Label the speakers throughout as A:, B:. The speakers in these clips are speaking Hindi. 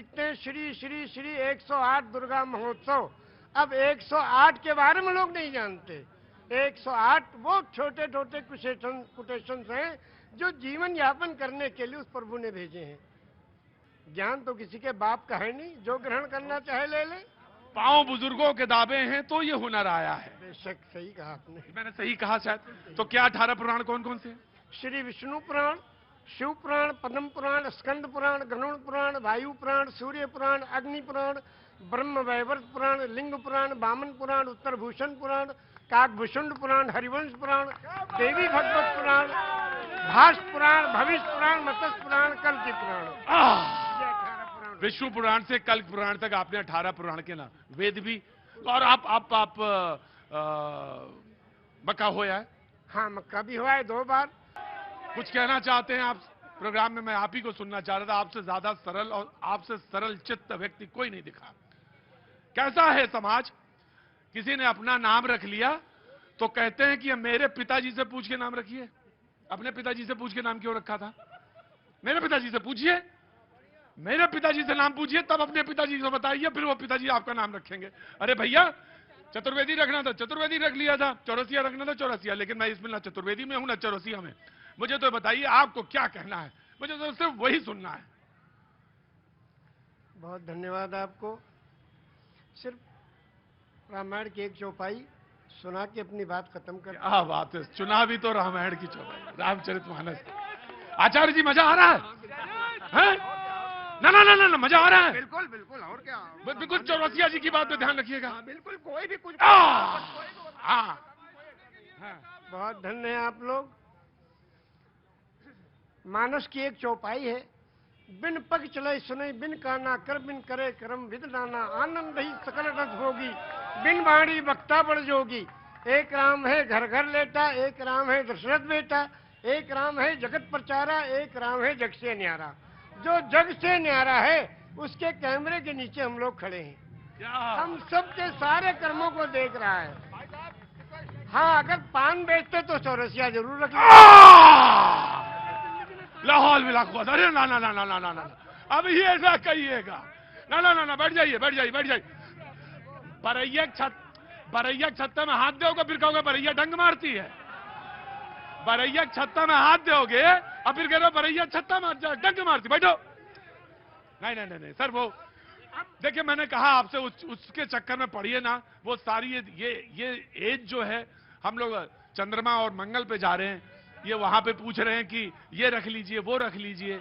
A: लिखते हैं श्री श्री श्री 108 दुर्गा महोत्सव। अब 108 के बारे में लोग नहीं जानते। 108 वो छोटे छोटे कोटेशंस हैं जो जीवन यापन करने के लिए उस प्रभु ने भेजे हैं। ज्ञान तो किसी के बाप का है नहीं, जो ग्रहण करना चाहे ले ले।
B: पांव बुजुर्गों के दावे हैं तो ये हुनर आया है।
A: बेशक सही कहा आपने।
B: मैंने सही कहा शायद। तो क्या 18 पुराण कौन कौन से?
A: श्री विष्णु पुराण, शिव पुराण, पद्म पुराण, स्कंद पुराण, गरुड़ पुराण, वायु पुराण, सूर्य पुराण, अग्नि पुराण, ब्रह्म वैवर्त पुराण, लिंग पुराण, वामन पुराण, उत्तर भूषण पुराण, काकभूषुंड पुराण, हरिवंश पुराण, देवी भगवत पुराण, भाष पुराण, भविष्य पुराण, मत्स्य पुराण, कल्कि पुराण।
B: विष्णु पुराण से कल्क पुराण तक आपने 18 पुराण के नाम, वेद भी। और आप मक्का होया है?
A: हाँ, मक्का भी हुआ है 2 बार।
B: कुछ कहना चाहते हैं आप प्रोग्राम में? मैं आप ही को सुनना चाह रहा था। आपसे ज्यादा सरल और आपसे सरल चित्त व्यक्ति कोई नहीं दिखा। कैसा है समाज? किसी ने अपना नाम रख लिया तो कहते हैं कि मेरे पिताजी से पूछ के नाम रखिए। अपने पिताजी से पूछ के नाम क्यों रखा था? मेरे पिताजी से पूछिए, मेरे पिताजी से नाम पूछिए, तब अपने पिताजी को बताइए, फिर वो पिताजी आपका नाम रखेंगे। अरे भैया, चतुर्वेदी रखना था, चतुर्वेदी रख लिया था। चौरसिया रखना था, चौरसिया। लेकिन मैं इसमें ना चतुर्वेदी में हूं ना चौरसिया में। मुझे तो बताइए आपको क्या कहना है, मुझे तो सिर्फ वही सुनना है।
A: बहुत धन्यवाद आपको। सिर्फ रामायण की एक चौपाई सुना के अपनी बात खत्म कर।
B: क्या बात है, चुनावी तो रामायण की चौपाई, रामचरितमानस। आचार्य जी मजा आ रहा है? ना ना ना ना, मजा आ रहा है।
A: बिल्कुल बिल्कुल। और क्या?
B: बिल्कुल। चौरसिया जी की बात पे ध्यान रखिएगा।
A: बिल्कुल। कोई भी कुछ। बहुत धन्य है आप लोग। मानस की एक चौपाई है। बिन पग चले सुने, बिन काना कर, बिन करे कर्म विद नाना, आनंद ही सकल रस होगी, बिन वाणी वक्ता बड़ जोगी। एक राम है घर घर लेटा, एक राम है दशरथ बेटा, एक राम है जगत प्रचारा, एक राम है जग से न्यारा। जो जग से न्यारा है उसके कैमरे के नीचे हम लोग खड़े हैं। हम सबके सारे कर्मों को देख रहा है। हाँ, अगर पान बेचते तो चौरसिया जरूर रख
B: लाहौल मिला। अरे ना ना ना ना ना ना ना, अब ये ऐसा कहिएगा। ना ना ना ना, बैठ जाइए बैठ जाइए बैठ जाइए। बरैया छत्ता में हाथ दोगे फिर कहोगे बरैया डंग मारती है। बरैया छत्ता में हाथ दोगे और फिर कह रहे हो बरैया छत्ता में डंग मारती। बैठो। नहीं नहीं नहीं सर, वो देखिए मैंने कहा आपसे उसके चक्कर में पड़िए ना। वो सारी ये एज जो है, हम लोग चंद्रमा और मंगल पे जा रहे हैं, ये वहां पे पूछ रहे हैं कि ये रख लीजिए वो रख लीजिए।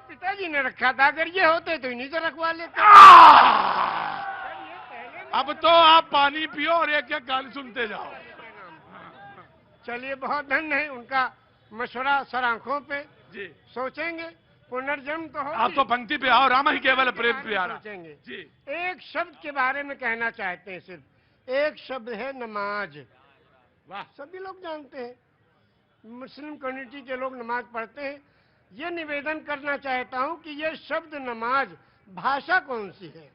A: पिताजी ने रखा था, अगर ये होते तो इन्हीं से रखवा लेते।
B: अब तो आप पानी पियो और एक एक गाली सुनते जाओ।
A: चलिए, बहुत धन्य है। उनका मशवरा सर आंखों पे
B: जी।
A: सोचेंगे, पुनर्जन्म तो हो।
B: आप तो पंक्ति पे आओ, राम ही केवल प्रेम प्यारा।
A: सोचेंगे
B: जी।
A: एक शब्द के बारे में कहना चाहते हैं। सिर्फ एक शब्द है, नमाज।
B: वाह।
A: सभी लोग जानते हैं, मुस्लिम कम्युनिटी के लोग नमाज पढ़ते हैं। ये निवेदन करना चाहता हूं कि ये शब्द नमाज भाषा कौन सी है?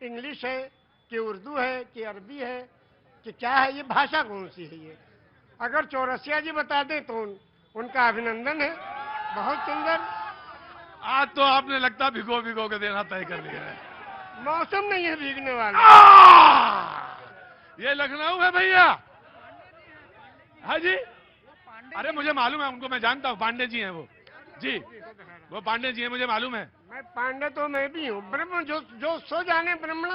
A: इंग्लिश है कि उर्दू है कि अरबी है कि क्या है? ये भाषा कौन सी है? ये अगर चौरसिया जी बता दें तो उनका अभिनंदन है। बहुत सुंदर।
B: आज तो आपने लगता भिगो भिगो के देना तय कर लिया है।
A: मौसम नहीं है भीगने वाला।
B: ये लखनऊ है भैया। हाँ जी। अरे मुझे मालूम है उनको, मैं जानता हूँ, पांडे जी हैं वो। जी, वो पांडे जी हैं, मुझे मालूम है।
A: मैं पांडे तो मैं भी हूँ। ब्रह्म जो सो जाने ब्रह्मण,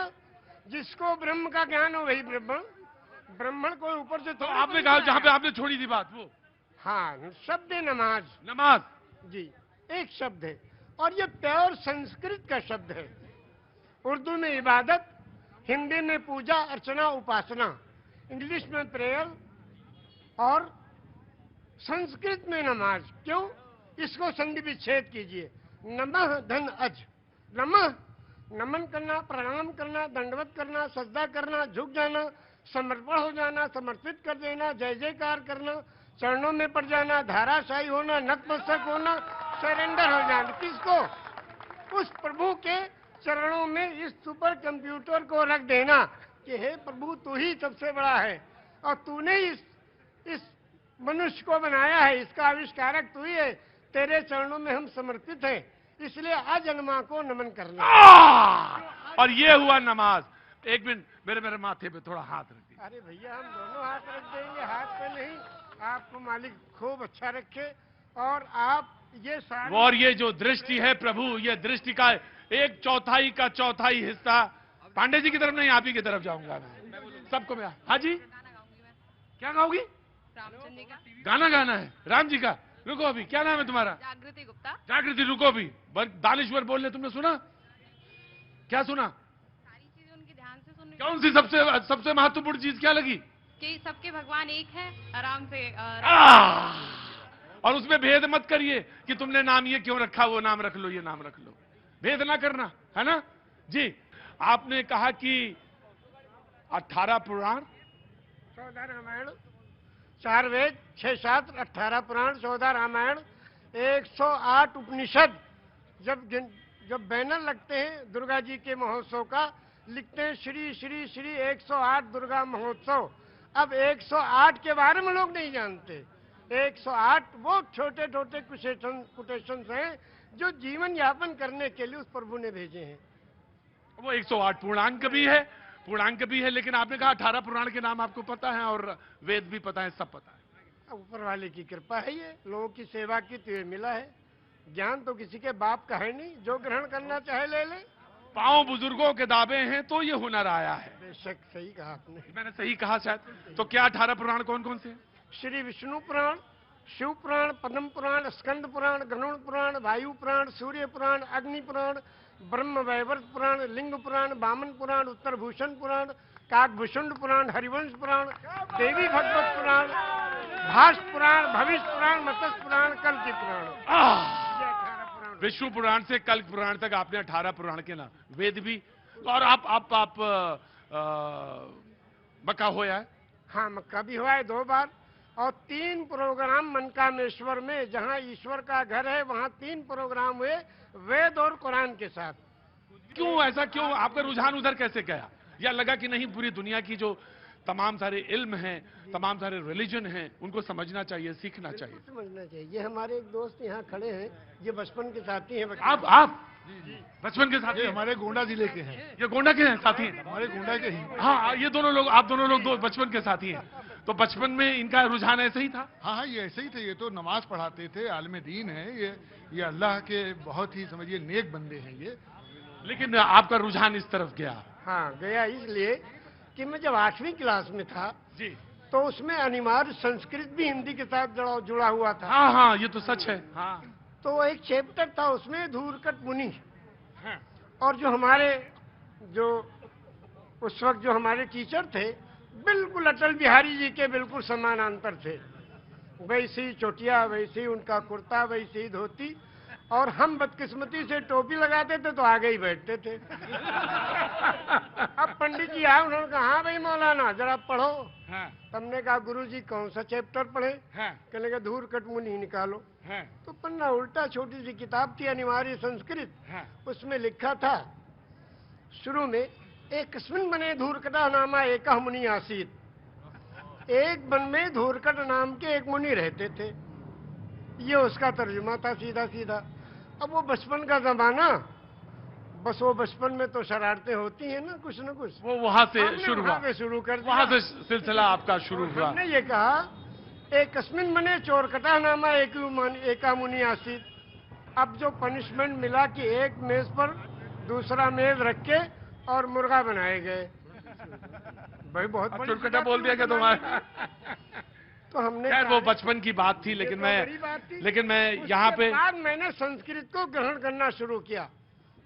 A: जिसको ब्रह्म का ज्ञान हो वही ब्रह्मण। ब्राह्मण को ऊपर से
B: तो आपने कहा जहाँ पे आपने छोड़ी थी बात वो।
A: हाँ, शब्द है नमाज।
B: नमाज
A: जी, एक शब्द है और ये प्योर संस्कृत का शब्द है। उर्दू में इबादत, हिंदी में पूजा अर्चना उपासना, इंग्लिश में प्रेयर और संस्कृत में नमाज। क्यों? इसको संधि विच्छेद कीजिए। नमः धन अज। नमः नमन करना, प्रणाम करना, दंडवत करना, सजदा करना, झुक जाना, समर्पण हो जाना, समर्पित कर देना, जय जयकार करना, चरणों में पड़ जाना, धाराशाही होना, नतमस्तक होना, सरेंडर हो जाना। किसको? उस प्रभु के चरणों में इस सुपर कंप्यूटर को रख देना कि हे प्रभु, तू ही सबसे बड़ा है और तूने इस मनुष्य को बनाया है, इसका आविष्कारक तू ही है, तेरे चरणों में हम समर्पित हैं। इसलिए अजन्मा को नमन करना।
B: और ये हुआ नमाज। एक मिनट, मेरे माथे पे थोड़ा हाथ रख दीजिए।
A: अरे भैया, हम दोनों हाथ रख देंगे, हाथ पे नहीं। आपको मालिक खूब अच्छा रखे। और आप ये सारे
B: और ये जो दृष्टि है प्रभु, ये दृष्टि का 1/4 का चौथाई हिस्सा पांडे जी की तरफ नहीं, आप ही की तरफ जाऊंगा मैं। सबको मैं, हाँ जी, क्या गाओगी?
C: रामचंद्र जी का
B: गाना गाना है राम जी का। रुको अभी, क्या नाम है तुम्हारा?
C: जागृति गुप्ता।
B: जागृति, रुको अभी। दानेश्वर बोल रहे, तुमने सुना? क्या सुना?
C: सारी चीजें उनकी ध्यान से सुन रही
B: कौन सी सबसे महत्वपूर्ण चीज क्या लगी?
C: कि सबके भगवान एक है, आराम से
B: और उसमें भेद मत करिए कि तुमने नाम ये क्यों रखा, वो नाम रख लो, ये नाम रख लो। भेद ना करना, है ना जी। आपने कहा कि 18 पुराण,
A: 14 रामायण, 4 वेद, 6 शास्त्र, 18 पुराण, 14 रामायण, 108 उपनिषद। जब बैनर लगते हैं दुर्गा जी के महोत्सव का, लिखते हैं श्री श्री श्री 108 दुर्गा महोत्सव। अब 108 के बारे में लोग नहीं जानते। 108 वो छोटे छोटे कोटेशन हैं जो जीवन यापन करने के लिए उस प्रभु ने भेजे हैं।
B: वो 108 पूर्णांक भी है, लेकिन आपने कहा 18 पुराण के नाम आपको पता है और वेद भी पता है, सब पता है।
A: ऊपर वाले की कृपा है, ये लोगों की सेवा की तो ये मिला है। ज्ञान तो किसी के बाप का है नहीं, जो ग्रहण करना चाहे ले ले।
B: पांव बुजुर्गों के दावे हैं तो ये हुनर आया है।
A: बेशक सही कहा आपने।
B: मैंने सही कहा शायद। तो क्या 18 पुराण कौन कौन से हैं?
A: श्री विष्णु पुराण, शिव पुराण, पद्म पुराण, स्कंद पुराण, गरुड़ पुराण, वायु पुराण, सूर्य पुराण, अग्नि पुराण, ब्रह्म वैवर्त पुराण, लिंग पुराण, वामन पुराण, उत्तर भूषण पुराण, काकभूषुंड पुराण, हरिवंश पुराण, देवी भगवत पुराण, भाष्य पुराण, भविष्य पुराण, मत्स्य पुराण, कल्कि पुराण। ये 18 पुराण।
B: विष्णु पुराण से कल्क पुराण तक आपने 18 पुराण के नाम, वेद भी। और आप मक्का होया है?
A: हाँ, मक्का भी हुआ है 2 बार। और 3 प्रोग्राम मनकामेश्वर में, जहाँ ईश्वर का घर है, वहाँ 3 प्रोग्राम हुए वेद और कुरान के साथ।
B: क्यों ऐसा, क्यों आपका रुझान उधर कैसे गया? या लगा कि नहीं, पूरी दुनिया की जो तमाम सारे इल्म हैं, तमाम सारे रिलीजन हैं, उनको समझना चाहिए, सीखना चाहिए।
A: समझना चाहिए। ये हमारे एक दोस्त यहाँ खड़े हैं, ये बचपन के साथी हैं।
B: आप बचपन के साथी?
D: हमारे गोंडा जिले के हैं।
B: ये गोंडा के हैं साथी हैं?
D: हमारे गोंडा के ही।
B: हाँ, ये दोनों लोग, आप दोनों लोग बचपन के साथी हैं। तो बचपन में इनका रुझान ऐसे ही था?
D: हाँ, ये ऐसे ही थे। ये तो नमाज पढ़ाते थे, आलिम दीन है ये अल्लाह के बहुत ही समझिए नेक बंदे हैं ये।
B: लेकिन आपका रुझान इस तरफ गया?
A: हाँ, गया इसलिए कि मैं जब 8वीं क्लास में था
B: जी,
A: तो उसमें अनिवार्य संस्कृत भी हिंदी के साथ जुड़ा हुआ था।
B: हाँ, ये तो सच है। हाँ,
A: तो एक चैप्टर था उसमें, धूर्कट मुनि।
B: हाँ।
A: और जो उस वक्त जो हमारे टीचर थे, बिल्कुल अटल बिहारी जी के बिल्कुल समानांतर थे। वैसी चोटिया, वैसी उनका कुर्ता, वैसी धोती। और हम बदकिस्मती से टोपी लगाते थे तो आगे ही बैठते थे। अब पंडित जी आए, उन्होंने कहा हाँ भाई मौलाना जरा पढ़ो।
B: हाँ,
A: हमने कहा गुरुजी कौन सा चैप्टर पढ़े?
B: हाँ,
A: कहने का धूर्कट मुनि निकालो।
B: हाँ,
A: तो पन्ना उल्टा, छोटी सी किताब थी अनिवार्य संस्कृत,
B: हाँ।
A: उसमें लिखा था शुरू में, एकस्मिन् वने धूर्कटा नामा एकः मुनि आसीत। एक वन में धूर्कट नाम के एक मुनि रहते थे। ये उसका तर्जुमा था सीधा सीधा। अब वो बचपन का जमाना, बस वो बचपन में तो शरारतें होती हैं ना कुछ न कुछ।
B: वो वहां से
A: हमने
B: शुरू
A: वहाँ
B: हुआ,
A: पे शुरू कर दिया।
B: वहां से सिलसिला आपका शुरू हुआ।
A: हमने ये कहा, एकस्मिन् वने चोरकटा नामा एका मुनि आसीत। अब जो पनिशमेंट मिला कि एक मेज पर दूसरा मेज रख के और मुर्गा बनाए गए। भाई बहुत बड़ी
B: चुरकटा बोल दिया क्या तुम्हारा?
A: तो हमने
B: खैर वो
A: कहा,
B: बचपन की बात थी,
A: ये
B: लेकिन
A: तो बड़ी
B: मैं
A: बात थी।
B: लेकिन मैं
A: उसके
B: यहाँ पे
A: बाद मैंने संस्कृत को ग्रहण करना शुरू किया।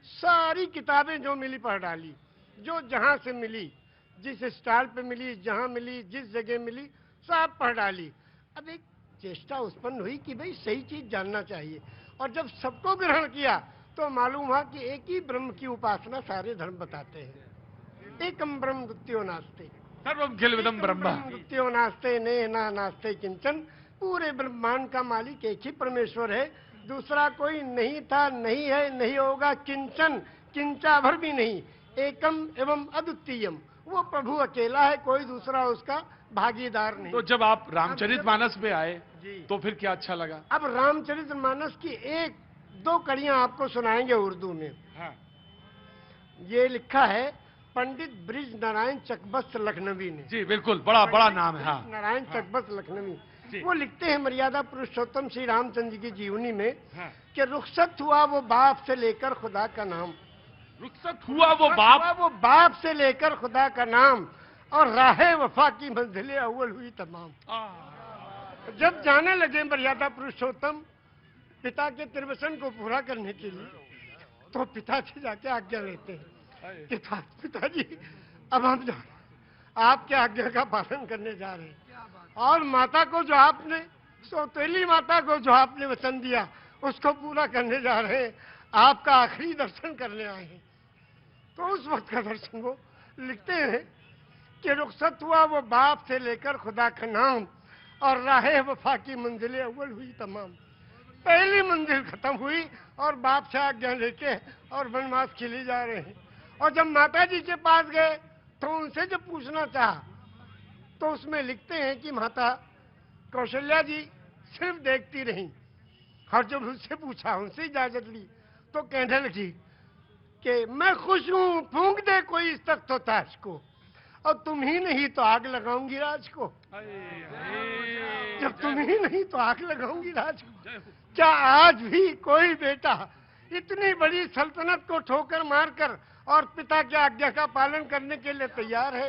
A: सारी किताबें जो मिली पढ़ डाली, जो जहाँ से मिली, जिस स्टाइल पे मिली, जहाँ मिली, जिस जगह मिली, सब पढ़ डाली। अब एक चेष्टा उत्पन्न हुई कि भाई सही चीज जानना चाहिए। और जब सबको ग्रहण किया तो मालूम हुआ कि एक ही ब्रह्म की उपासना सारे धर्म बताते हैं। एकम ब्रह्म द्वितीयो नास्ते,
B: सर्वम खिलविदम ब्रह्म।
A: द्वितीयो नास्ते ने ना नास्ते किंचन। पूरे ब्रह्मांड का मालिक एक ही परमेश्वर है, दूसरा कोई नहीं था, नहीं है, नहीं होगा, किंचन, किंचा भर भी नहीं। एकम एवं अद्वितीयम, वो प्रभु अकेला है, कोई दूसरा उसका भागीदार नहीं।
B: तो जब आप रामचरितमानस पे आए
A: जी।
B: तो फिर क्या अच्छा लगा?
A: अब रामचरितमानस की एक दो कड़ियां आपको सुनाएंगे उर्दू में।
B: हाँ।
A: ये लिखा है पंडित ब्रिज नारायण चकबस्त लखनवी ने।
B: जी बिल्कुल, बड़ा बड़ा नाम है। हाँ।
A: नारायण चकबस्त लखनवी,
B: जी।
A: वो लिखते हैं मर्यादा पुरुषोत्तम श्री रामचंद्र जी की जीवनी में
B: हाँ।
A: कि रुखसत हुआ वो बाप से लेकर खुदा का नाम,
B: रुखसत हुआ वो
A: बाप से लेकर खुदा का नाम, और राहे वफा की मंजिलें अव्वल हुई तमाम। जब जाने लगे मर्यादा पुरुषोत्तम पिता के त्रिवसन को पूरा करने के लिए, तो पिता से जाके आज्ञा लेते हैं कि पिताजी अब हम जा रहे हैं, आपके आज्ञा का पालन करने जा रहे हैं, और माता को जो आपने, सौतेली माता को जो आपने वचन दिया उसको पूरा करने जा रहे हैं, आपका आखिरी दर्शन करने आए हैं। तो उस वक्त का दर्शन वो लिखते हैं कि रुखसत हुआ वो बाप से लेकर खुदा का नाम, और राहे वफा की मंजिलें अव्वल हुई तमाम। पहली मंजिल खत्म हुई और बाप से आज्ञा लेके और वनवास के लिए जा रहे हैं। और जब माता जी के पास गए तो उनसे जब पूछना चाहा तो उसमें लिखते हैं कि माता कौशल्या जी सिर्फ देखती रही, और जब उनसे पूछा, उनसे इजाजत ली, तो कहने लगी कि मैं खुश हूं, फूंक दे कोई इस तख्त तो ताज को, और तुम ही नहीं तो आग लगाऊंगी राज को। जब तुम ही नहीं तो आग लगाऊंगी राज को। क्या आज भी कोई बेटा इतनी बड़ी सल्तनत को ठोकर मारकर और पिता की आज्ञा का पालन करने के लिए तैयार है?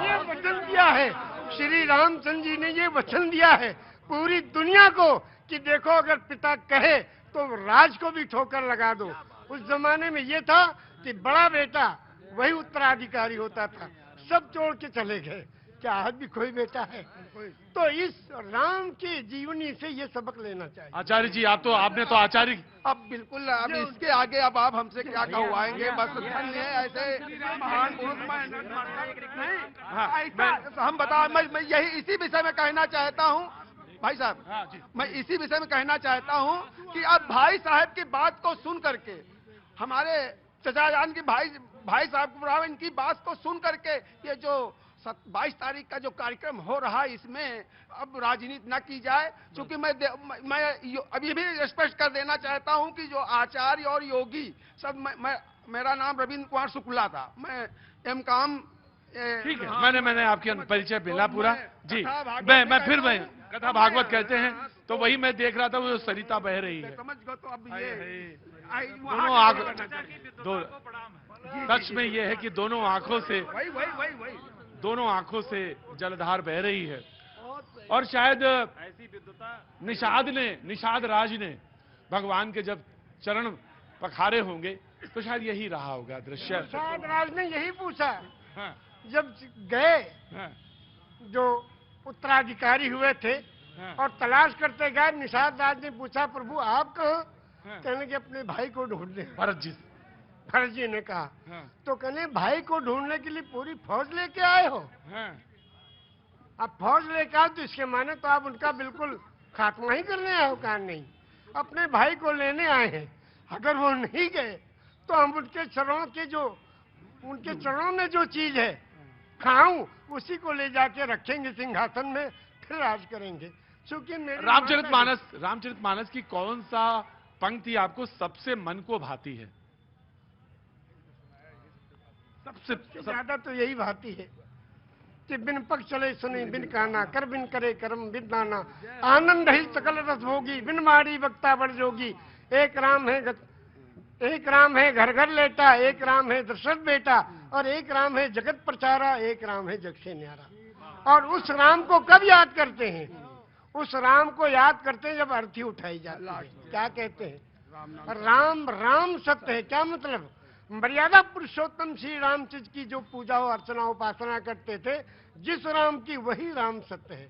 A: ये वचन दिया है श्री रामचंद्र जी ने, ये वचन दिया है पूरी दुनिया को कि देखो अगर पिता कहे तो राज को भी ठोकर लगा दो। उस जमाने में ये था कि बड़ा बेटा वही उत्तराधिकारी होता था, सब छोड़ के चले गए। क्या आज भी कोई बेटा है? तो इस राम की जीवनी से ये सबक लेना चाहिए।
B: आचार्य जी, आपने तो आचार्य,
E: अब बिल्कुल, अब इसके आगे अब आप हमसे क्या कहवाएंगे? बस धन्य है ऐसे महान पुरुष। ऐसा हम बता, मैं यही इसी विषय में कहना चाहता हूँ भाई साहब, मैं इसी विषय में कहना चाहता हूँ कि अब भाई साहब की बात को सुन करके, हमारे चचा जान की भाई साहब को, इनकी बात को सुन करके, ये जो 22 तारीख का जो कार्यक्रम हो रहा है इसमें अब राजनीति न की जाए। क्योंकि मैं अभी भी स्पष्ट कर देना चाहता हूं कि जो आचार्य और योगी सब, मेरा नाम रविंद्र कुमार शुक्ला था, मैं एम.कॉम।
B: ठीक है, मैंने आपके परिचय मिला पूरा जी। मैं फिर कथा भागवत कहते हैं तो वही मैं देख रहा था, वो सरिता बह रही है।
E: समझ गए? तो अब ये
B: दोनों आंखों, सच में ये है कि दोनों आंखों से, दोनों आंखों से जलधार बह रही है। और शायद निषाद राज ने भगवान के जब चरण पखारे होंगे तो शायद यही रहा होगा दृश्य।
A: निषाद राज ने यही पूछा।
B: हाँ।
A: जब गए,
B: हाँ।
A: जो उत्तराधिकारी हुए थे,
B: हाँ।
A: और तलाश करते गए, निषाद राज ने पूछा, प्रभु आप कहाँ?
B: हाँ।
A: कहने के अपने भाई को ढूंढने। भरत जी ने कहा।
B: हाँ।
A: तो कहने भाई को ढूंढने के लिए पूरी फौज लेके आए हो?
B: हाँ।
A: अब फौज लेके आओ तो इसके माने तो आप उनका बिल्कुल खात्मा ही करने आए हो? कहा नहीं, अपने भाई को लेने आए हैं। अगर वो नहीं गए तो हम उनके चरणों में जो चीज है खाऊं, उसी को ले जाके रखेंगे सिंहासन में, फिर राज करेंगे। क्योंकि
B: रामचरितमानस की कौन सा पंक्ति आपको सबसे मन को भाती है? सबसे
A: ज्यादा तो यही भाती है कि बिन पग चले सुने बिन काना, कर बिन करे कर्म बिन दाना, आनंद ही सकल रस भोगी, बिन मारी वक्ता बड़ जोगी। एक राम है घर घर लेटा, एक राम है दशरथ बेटा, और एक राम है जगत प्रचारा, एक राम है जग से न्यारा। और उस राम को कब याद करते हैं? उस राम को याद करते हैं जब अर्थी उठाई जाती है। क्या कहते हैं? राम सत्य है। क्या मतलब? मर्यादा पुरुषोत्तम श्री रामचंद्र की जो पूजा अर्चना उपासना करते थे, जिस राम की वही राम सत्य है।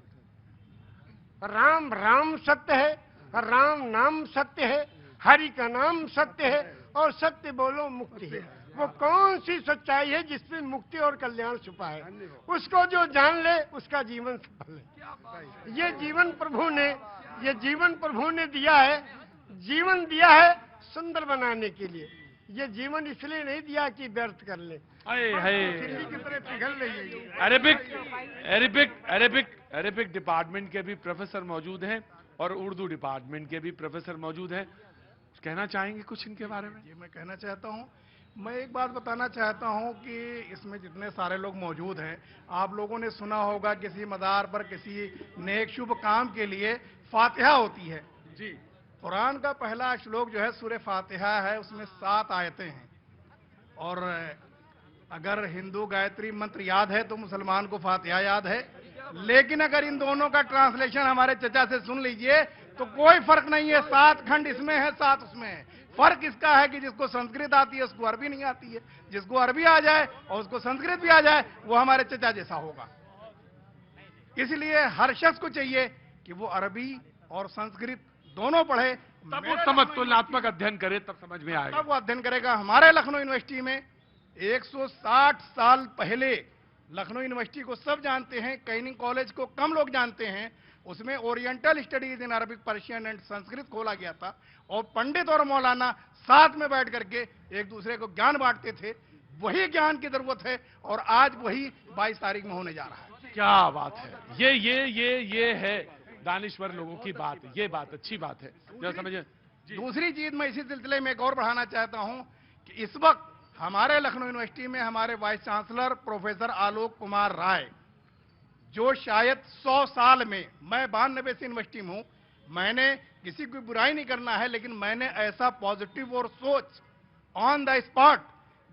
A: राम सत्य है, राम नाम सत्य है, हरि का नाम सत्य है, और सत्य बोलो मुक्ति है। वो कौन सी सच्चाई है जिसमें मुक्ति और कल्याण छुपा है? उसको जो जान ले उसका जीवन सफल है। ये जीवन प्रभु ने दिया है, जीवन दिया है सुंदर बनाने के लिए। ये जीवन इसलिए नहीं दिया कि व्यर्थ कर ले, की तरह पिघल रही है।
B: अरेबिक डिपार्टमेंट के भी प्रोफेसर मौजूद हैं और उर्दू डिपार्टमेंट के भी प्रोफेसर मौजूद हैं। कहना चाहेंगे कुछ इनके बारे में?
F: ये मैं कहना चाहता हूँ, मैं एक बात बताना चाहता हूँ कि इसमें जितने सारे लोग मौजूद हैं, आप लोगों ने सुना होगा किसी मज़ार पर किसी नेक शुभ काम के लिए फातिहा होती है।
B: जी।
F: कुरान का पहला श्लोक जो है सूरह फातिहा है, उसमें 7 आयतें हैं। और अगर हिंदू गायत्री मंत्र याद है तो मुसलमान को फातिहा याद है, लेकिन अगर इन दोनों का ट्रांसलेशन हमारे चचा से सुन लीजिए तो कोई फर्क नहीं है। 7 खंड इसमें है, 7 उसमें है। फर्क इसका है कि जिसको संस्कृत आती है उसको अरबी नहीं आती है, जिसको अरबी आ जाए और उसको संस्कृत भी आ जाए वो हमारे चचा जैसा होगा। इसलिए हर शख्स को चाहिए कि वो अरबी और संस्कृत दोनों पढ़े,
B: तब वो समझ तुलनात्मक अध्ययन करे, तब समझ में आएगा।
F: तब वो अध्ययन करेगा। हमारे लखनऊ यूनिवर्सिटी में 160 साल पहले, लखनऊ यूनिवर्सिटी को सब जानते हैं, कैनिंग कॉलेज को कम लोग जानते हैं, उसमें oriental studies in Arabic, Persian and Sanskrit खोला गया था और पंडित और मौलाना साथ में बैठ करके एक दूसरे को ज्ञान बांटते थे। वही ज्ञान की जरूरत है और आज वही 22 तारीख में होने जा रहा है।
B: क्या बात है, ये है दानिश्वर लोगों की बात। ये बात अच्छी बात है, जरा समझिए।
F: दूसरी चीज मैं इसी सिलसिले में एक और बढ़ाना चाहता हूं कि इस वक्त हमारे लखनऊ यूनिवर्सिटी में हमारे vice chancellor professor Alok Kumar Rai, जो शायद 100 साल में, मैं 92 से यूनिवर्सिटी में हूं, मैंने किसी की बुराई नहीं करना है, लेकिन मैंने ऐसा पॉजिटिव और सोच ऑन द स्पॉट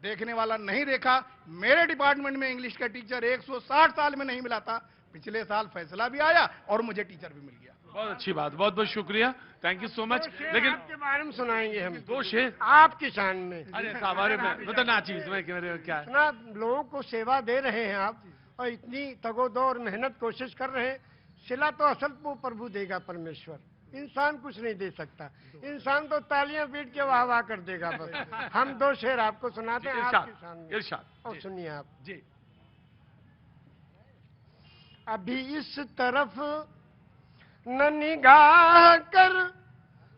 F: देखने वाला नहीं देखा। मेरे डिपार्टमेंट में इंग्लिश का टीचर 160 साल में नहीं मिला था। पिछले साल फैसला भी आया और मुझे टीचर भी मिल गया।
B: बहुत अच्छी बात, बहुत बहुत शुक्रिया, थैंक यू सो मच। लेकिन
A: आपके बारे में सुनाएंगे हम
B: 2 शेर
A: आपकी शान में।
B: अरे साहब, अरे मतलब ना चीज में क्या है?
A: इतना लोगों को सेवा दे रहे हैं आप और इतनी तगोदो और मेहनत कोशिश कर रहे हैं। सिला तो असल वो प्रभु देगा, परमेश्वर। इंसान कुछ नहीं दे सकता, इंसान तो तालियां पीट के वाह वाह कर देगा बस। हम 2 शेर आपको सुनाते हैं आपकी शान में,
B: इरशाद
A: और सुनिए आप
B: जी।
A: अभी इस तरफ न निगाह कर,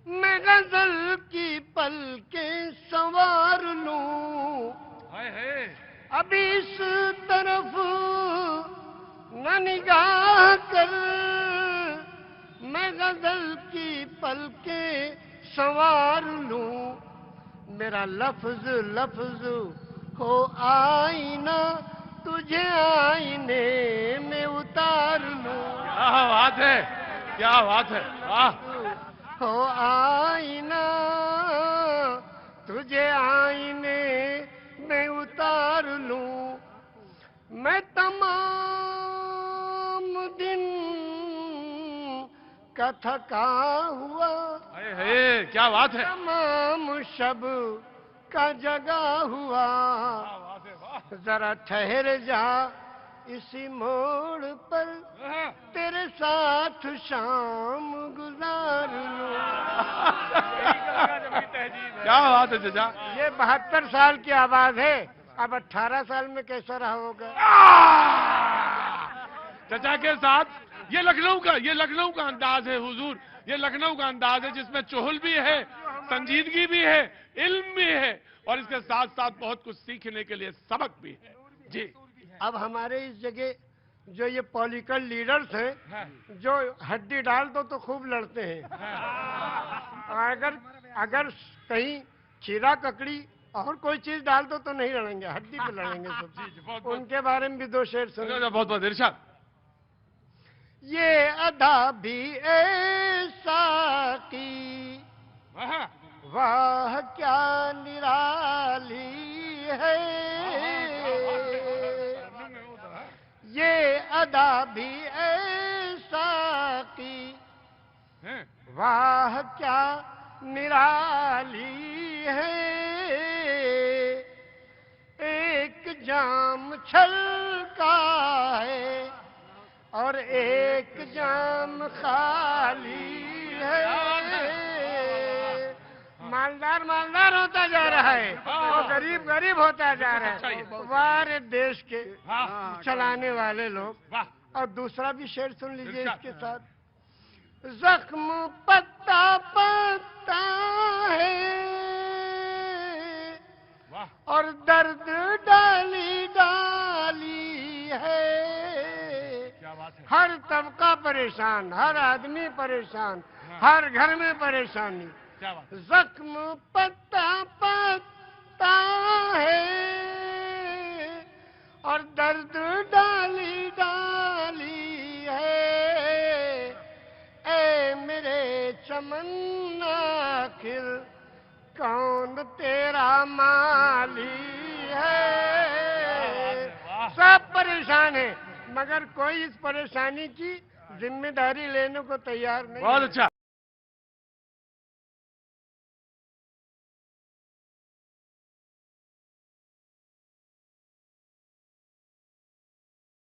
A: मैं गजल की पलकें संवार लूं। अभी इस तरफ न निगाह कर, मैं गजल की पलकें संवार लूं। मेरा लफ्ज लफ्ज हो आईना, तुझे आईने में उतार लूं।
B: क्या बात है, क्या बात है, वाह।
A: हो आईना, तुझे आईने में उतार लूं। मैं तमाम दिन का थका हुआ,
B: है क्या बात है,
A: तमाम शब का जगा हुआ। जरा ठहर जा इसी मोड़ पर, तेरे साथ शाम गुजार लूं।
B: क्या बात है चचा।
A: ये 72 साल की आवाज है, अब 18 साल में कैसा रहा होगा।
B: चचा के साथ ये लखनऊ का अंदाज है हुजूर, ये लखनऊ का अंदाज है जिसमें चुहल भी है, संजीदगी भी है, इल्म भी है और इसके साथ साथ बहुत कुछ सीखने के लिए सबक भी है। जी।
A: अब हमारे इस जगह जो ये पॉलिटिकल लीडर्स हैं, जो हड्डी डाल दो तो खूब लड़ते हैं, और अगर कहीं खीरा ककड़ी और कोई चीज डाल दो तो नहीं लड़ेंगे, हड्डी पे लड़ेंगे सब। उनके बारे में भी 2 शेर सुनिए।
B: बहुत बहुत इरशाद।
A: ये अदा भी ऐसा की, वाह क्या निराली है। ये अदा भी ऐसा की, वाह क्या निराली है। एक जाम छलका है और एक जाम खाली है। मालदार मालदार होता जा रहा है और गरीब गरीब होता जा रहा है। हमारे देश के चलाने वाले लोग। और दूसरा भी शेर सुन लीजिए इसके साथ। जख्म पत्ता पत्ता है और दर्द डाली डाली है। हर तबका परेशान, हर आदमी परेशान, हर घर में परेशानी।
B: क्या बात।
A: जख्म पत्ता पत्ता है और दर्द डाली डाली है, ए मेरे चमन आखिर कौन तेरा माली है। सब परेशान है मगर कोई इस परेशानी की जिम्मेदारी लेने को तैयार नहीं।
B: बहुत अच्छा।